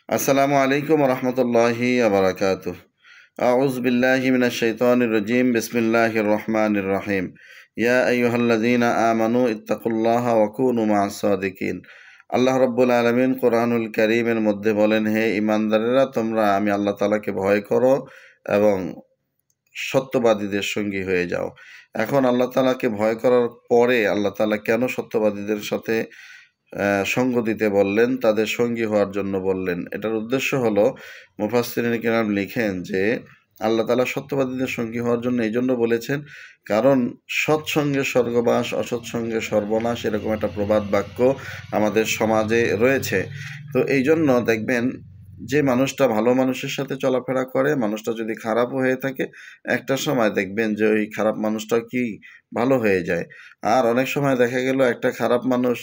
আসসালামু আলাইকুম রহমতুল্লাহি আবরাকাতুহ। আউযু বিল্লাহি মিনাশ শাইতানির রাজিম। বিসমিল্লাহির রহমানির রহিম। ইয়া আইয়ুহাল্লাযীনা আমানু ইত্তাকুল্লাহা ওয়া কুনু মা'আস সাদিকিন। আল্লাহ রাব্বুল আলামিন কোরআনুল কারীমের মধ্যে বলেন, হে ঈমানদারেরা, তোমরা আমি আল্লাহ তাআলাকে ভয় করো এবং সত্যবাদীদের সঙ্গী হয়ে যাও। এখন আল্লাহ তাআলাকে ভয় করার পরে আল্লাহ তাআলা কেন সত্যবাদীদের সাথে সঙ্গ দিতে বললেন, তাদের সঙ্গী হওয়ার জন্য বললেন? এটার উদ্দেশ্য হলো, মুফাসসিরিন কিরাম লিখেন যে আল্লাহ তাআলা সত্যবাদীদের সঙ্গী হওয়ার জন্য এই জন্য বলেছেন, কারণ সৎসঙ্গে স্বর্গবাস, অসৎসঙ্গে সর্বনাশ, এরকম একটা প্রবাদ বাক্য আমাদের সমাজে রয়েছে। তো এই জন্য দেখবেন, যে মানুষটা ভালো মানুষের সাথে চলাফেরা করে, মানুষটা যদি খারাপও হয়ে থাকে, একটা সময় দেখবেন যে ওই খারাপ মানুষটা কি ভালো হয়ে যায়। আর অনেক সময় দেখা গেল একটা খারাপ মানুষ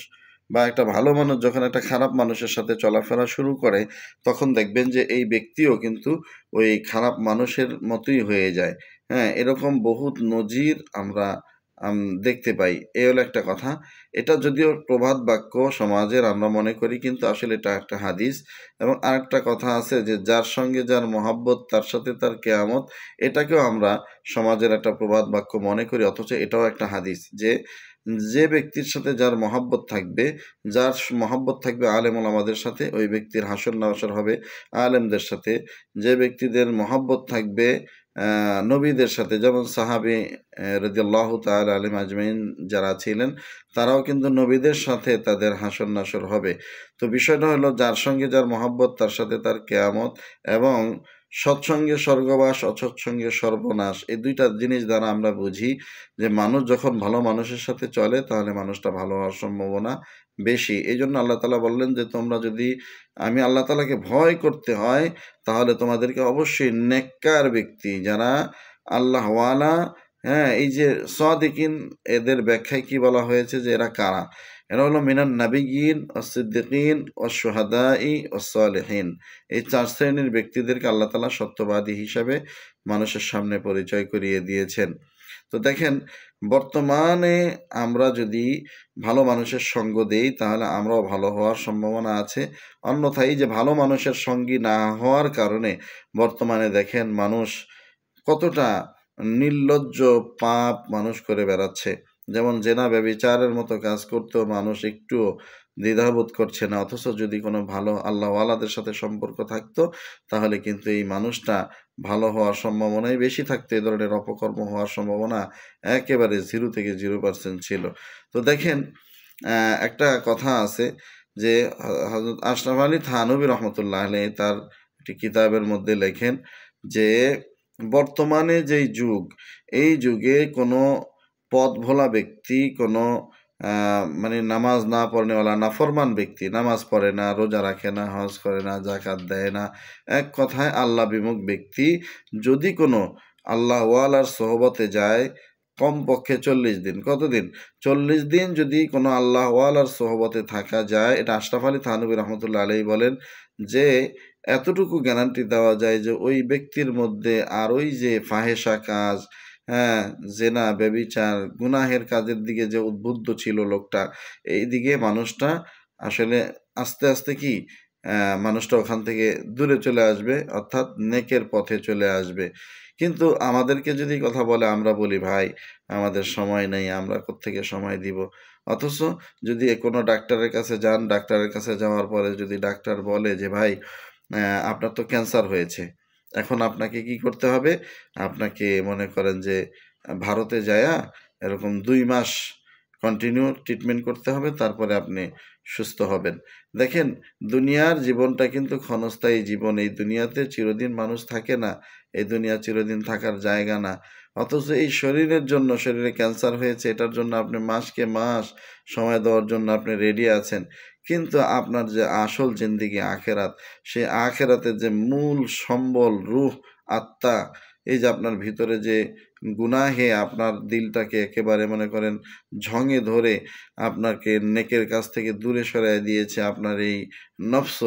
বা একটা ভালো মানুষ যখন একটা খারাপ মানুষের সাথে চলাফেরা শুরু করে, তখন দেখবেন যে এই ব্যক্তিও কিন্তু ওই খারাপ মানুষের মতোই হয়ে যায়। হ্যাঁ, এরকম বহুত নজির আমরা দেখতে পাই। এই হলো একটা কথা। এটা যদিও প্রবাদ বাক্য সমাজের আমরা মনে করি, কিন্তু আসলে এটা একটা হাদিস। এবং আরেকটা কথা আছে যে যার সঙ্গে যার মহাব্বত তার সাথে তার কেয়ামত। এটাকেও আমরা সমাজের একটা প্রবাদ বাক্য মনে করি, অথচ এটাও একটা হাদিস যে যে ব্যক্তির সাথে যার মহাব্বত থাকবে, যার মহাব্বত থাকবে আলেম ওলামাদের সাথে, ওই ব্যক্তির হাসর নাসর হবে আলেমদের সাথে। যে ব্যক্তিদের মহাব্বত থাকবে নবীদের সাথে, যেমন সাহাবী রাদিয়াল্লাহু তাআলা আলাইহিম আজমাইন যারা ছিলেন, তারাও কিন্তু নবীদের সাথে তাদের হাসর নাসর হবে। তো বিষয়টা হলো, যার সঙ্গে যার মহাব্বত তার সাথে তার কেয়ামত। এবং সৎসঙ্গে স্বর্গবাস, অসৎসঙ্গে সর্বনাশ, এই দুইটা জিনিস দ্বারা আমরা বুঝি যে মানুষ যখন ভালো মানুষের সাথে চলে, তাহলে মানুষটা ভালো হওয়ার সম্ভাবনা বেশি। এই জন্য আল্লাহ তাআলা বললেন যে তোমরা যদি আমি আল্লাহ তাআলাকে ভয় করতে হয়, তাহলে তোমাদেরকে অবশ্যই নেককার ব্যক্তি, যারা আল্লাহওয়ালা, হ্যাঁ, এই যে সাদিকিন, এদের ব্যাখ্যায় কি বলা হয়েছে যে এরা কারা? এরা হলো মিনান নাবিয়্যিন ওয়াস সিদ্দিকিন ওয়াস শুহাদাই ওয়াস সালিহিন। এই চার শ্রেণীর ব্যক্তিদেরকে আল্লাহ তাআলা সত্যবাদী হিসাবে মানুষের সামনে পরিচয় করিয়ে দিয়েছেন। তো দেখেন, বর্তমানে আমরা যদি ভালো মানুষের সঙ্গ দেই, তাহলে আমরাও ভালো হওয়ার সম্ভাবনা আছে। অন্যথায় যে ভালো মানুষের সঙ্গী না হওয়ার কারণে বর্তমানে দেখেন মানুষ কতটা নির্লজ্জ পাপ মানুষ করে বেড়াচ্ছে। যেমন জেনা ব্যভিচারের মতো কাজ করতেও মানুষ একটুও দ্বিধাবোধ করছে না, অথচ যদি কোনো ভালো আল্লাহওয়ালাদের সাথে সম্পর্ক থাকতো, তাহলে কিন্তু এই মানুষটা ভালো হওয়ার সম্ভাবনাই বেশি থাকতো। এই ধরনের অপকর্ম হওয়ার সম্ভাবনা একেবারে 0 থেকে 0% ছিল। তো দেখেন, একটা কথা আছে যে হযরত আশরাফ আলী থানভী রহমতুল্লাহ আলাইহি তার একটি কিতাবের মধ্যে লেখেন যে বর্তমানে যেই যুগ, এই যুগে কোনো পথভোলা ব্যক্তি, কোনো মানে নামাজ না পড়নেওয়ালা নাফরমান ব্যক্তি, নামাজ পড়ে না, রোজা রাখে না, হজ করে না, যাকাত দেয় না, এক কথায় আল্লাহ বিমুখ ব্যক্তি, যদি কোনো আল্লাহওয়ালার সোহবতে যায়, কমপক্ষে 40 দিন। কতদিন? 40 দিন যদি কোনো আল্লাহওয়ালার সোহবতে থাকা যায়, এটা আশরাফ আলী থানভী রহমতুল্লাহ আলাইহি বলেন যে এতটুকু গ্যারান্টি দেওয়া যায় যে ওই ব্যক্তির মধ্যে আর ওই যে ফাহেসা কাজ, হ্যাঁ, জেনা ব্যভিচার গুনাহের কাজের দিকে যে উদ্বুদ্ধ ছিল লোকটা, এই দিকে মানুষটা আসলে আস্তে আস্তে কি মানুষটা ওখান থেকে দূরে চলে আসবে, অর্থাৎ নেকের পথে চলে আসবে। কিন্তু আমাদেরকে যদি কথা বলে, আমরা বলি ভাই আমাদের সময় নেই, আমরা কোত্থেকে সময় দিব। অথচ যদি কোনো ডাক্তারের কাছে যান, ডাক্তারের কাছে যাওয়ার পরে যদি ডাক্তার বলে যে ভাই আপনার তো ক্যান্সার হয়েছে, এখন আপনাকে কি করতে হবে? আপনাকে মনে করেন যে ভারতে যায়া এরকম 2 মাস কন্টিনিউ ট্রিটমেন্ট করতে হবে, তারপরে আপনি সুস্থ হবেন। দেখেন, দুনিয়ার জীবনটা কিন্তু ক্ষণস্থায়ী জীবন। এই দুনিয়াতে চিরদিন মানুষ থাকে না। এই দুনিয়া চিরদিন থাকার জায়গা না। অথচ এই শরীরের জন্য, শরীরে ক্যান্সার হয়েছে, এটার জন্য আপনি মাসকে মাস সময় দেওয়ার জন্য আপনি রেডি আছেন। কিন্তু আপনার যে আসল জিন্দেগি আখেরাত, সেই আখেরাতের যে মূল সম্বল, রূহ, আত্মা, এই যে আপনার ভিতরে যে গুনাহে আপনার দিলটাকে একেবারে মনে করেন ঝঙে ধরে আপনাকে নেকের কাছ থেকে দূরে সরাই দিয়েছে আপনার এই নফস,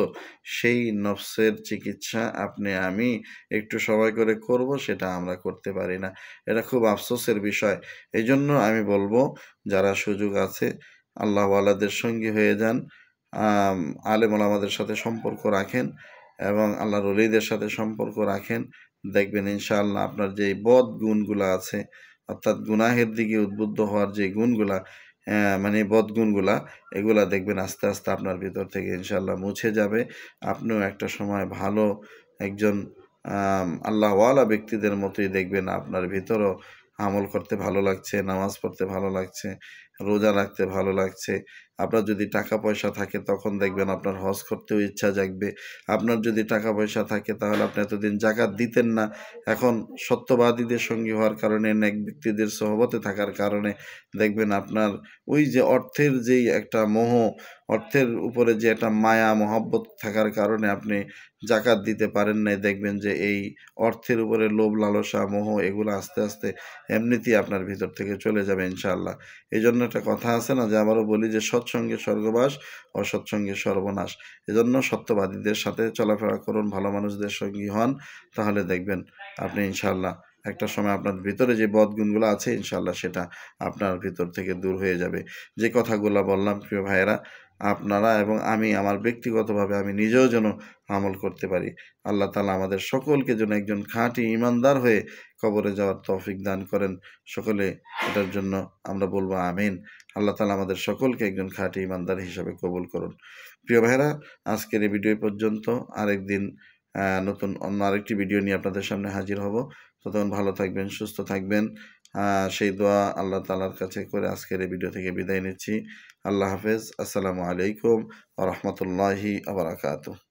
সেই নফসের চিকিৎসা আপনি আমি একটু সময় করে করব, সেটা আমরা করতে পারি না। এটা খুব আফসোসের বিষয়। এই জন্য আমি বলবো, যারা সুযোগ আছে আল্লাহওয়ালাদের সঙ্গী হয়ে যান, আলেম ওলামাদের সাথে সম্পর্ক রাখেন। এবং আল্লাহর ওলিদের সাথে সম্পর্ক রাখেন, দেখবেন ইনশাআল্লাহ আপনার যে বদ গুণগুলা আছে, অর্থাৎ গুনাহের দিকে উদ্বুদ্ধ হওয়ার যে গুণগুলা, মানে বদ গুণগুলা, এগুলা দেখবেন আস্তে আস্তে আপনার ভিতর থেকে ইনশাআল্লাহ মুছে যাবে। আপনিও একটা সময় ভালো একজন আল্লাহওয়ালা ব্যক্তিদের মতোই দেখবেন আপনার ভিতরও আমল করতে ভালো লাগছে, নামাজ পড়তে ভালো লাগছে, রোজা রাখতে ভালো লাগছে। আপনার যদি টাকা পয়সা থাকে তখন দেখবেন আপনার হজ করতেও ইচ্ছা জাগবে। আপনার যদি টাকা পয়সা থাকে তাহলে আপনি এতদিন জাকাত দিতেন না, এখন সত্যবাদীদের সঙ্গী হওয়ার কারণে, নেক ব্যক্তিদের সোহবতে থাকার কারণে দেখবেন আপনার ওই যে অর্থের যেই একটা মোহ, অর্থের উপরে যে একটা মায়া মহব্বত থাকার কারণে আপনি জাকাত দিতে পারেন নাই। দেখবেন যে এই অর্থের উপরে লোভ লালসা মোহ এগুলো আস্তে আস্তে এমনিতেই আপনার ভিতর থেকে চলে যাবে ইনশাআল্লাহ। এই জন্য একটা কথা আছে না, যে আবারও বলি যে সৎসঙ্গে স্বর্গবাস, অসৎসঙ্গে সর্বনাশ। এজন্য সত্যবাদীদের সাথে চলাফেরা করুন, ভালো মানুষদের সঙ্গী হন, তাহলে দেখবেন আপনি ইনশাআল্লাহ একটা সময় আপনার ভিতরে যে বদগুণগুলো আছে ইনশাআল্লাহ সেটা আপনার ভিতর থেকে দূর হয়ে যাবে। যে কথাগুলো বললাম প্রিয় ভাইয়েরা, আপনারা এবং আমি আমার ব্যক্তিগতভাবে আমি নিজেও যেন আমল করতে পারি। আল্লাহ তাআলা আমাদের সকলকে যেন একজন খাঁটি ঈমানদার হয়ে কবরে যাওয়ার তৌফিক দান করেন। সকলে এটার জন্য আমরা বলবো আমিন। আল্লাহ তাআলা আমাদের সকলকে একজন খাঁটি ঈমানদার হিসাবে কবুল করুন। প্রিয় ভাইয়েরা, আজকের এই ভিডিও পর্যন্ত। আরেকদিন নতুন অন্য আরেকটি ভিডিও নিয়ে আপনাদের সামনে হাজির হব। ততক্ষণ ভালো থাকবেন, সুস্থ থাকবেন। সেই দোয়া আল্লাহ তাআলার কাছে করে আজকের এই ভিডিও থেকে বিদায় নিচ্ছি। আল্লাহ হাফেজ। আসসালামু আলাইকুম ওয়া রাহমাতুল্লাহি ওয়া বারাকাতুহু।